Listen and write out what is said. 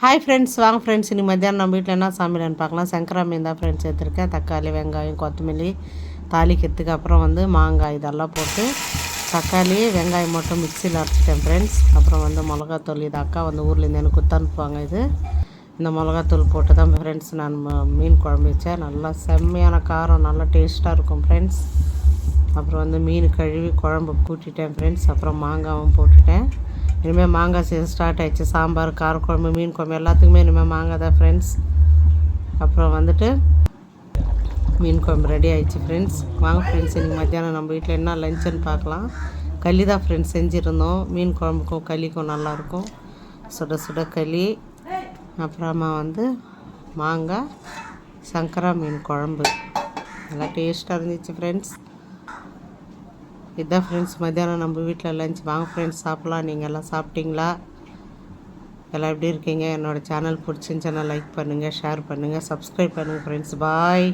Hi friends, வாங்க friends. இன்னைக்கு மத்தியானம் நம்ம வீட்டில் என்ன சமையல்னு பார்க்கலாம். சங்கரா மீன் தான் ஃப்ரெண்ட்ஸ் எடுத்துருக்கேன். தக்காளி, வெங்காயம், கொத்தமல்லி தாளிக்கிறதுக்கு அப்புறம் மாங்காய் இதெல்லாம் போட்டு தக்காளி வெங்காயம் மட்டும் மிக்சியில் அரைச்சிட்டேன் ஃப்ரெண்ட்ஸ். அப்புறம் மிளகாத்தூள், இது அக்கா ஊர்லேருந்து எனக்கு குத்து அனுப்புவாங்க. இந்த மிளகாத்தூள் போட்டு தான் ஃப்ரெண்ட்ஸ் நான் மீன் குழம்பு வச்சேன். நல்லா செம்மையான காரம், நல்லா டேஸ்ட்டாக இருக்கும் ஃப்ரெண்ட்ஸ். அப்புறம் மீன் கழுவி குழம்பு கூட்டிட்டேன் ஃப்ரெண்ட்ஸ். அப்புறம் மாங்காவும் போட்டுட்டேன். இனிமேல் மாங்காய் சீசன் ஸ்டார்ட் ஆகிடுச்சு. சாம்பார், காரக்குழம்பு, மீன் குழம்பு எல்லாத்துக்குமே இனிமேல் மாங்காய் தான் ஃப்ரெண்ட்ஸ். அப்புறம் மீன் குழம்பு ரெடி ஆகிடுச்சு ஃப்ரெண்ட்ஸ். வாங்க ஃப்ரெண்ட்ஸ், இன்றைக்கி மத்தியானம் நம்ம வீட்டில் என்ன லஞ்சுன்னு பார்க்கலாம். களி தான் ஃப்ரெண்ட்ஸ் செஞ்சுருந்தோம். மீன் குழம்புக்கும் களிக்கும் நல்லாயிருக்கும். சுட சுட களி, அப்புறமா மாங்காய் சங்கரா மீன் குழம்பு நல்லா டேஸ்ட்டாக இருந்துச்சு ஃப்ரெண்ட்ஸ். இதுதான் ஃப்ரெண்ட்ஸ் மத்தியானம் நம்ம வீட்டில் லஞ்ச். வாங்க ஃப்ரெண்ட்ஸ் சாப்பிட்லாம். நீங்கள் எல்லாம் சாப்பிட்டீங்களா? எல்லாம் எப்படி இருக்கீங்க? என்னோடய சேனல் பிடிச்சிருந்துச்சுன்னா லைக் பண்ணுங்கள், ஷேர் பண்ணுங்கள், சப்ஸ்கிரைப் பண்ணுங்கள் ஃப்ரெண்ட்ஸ். பாய்.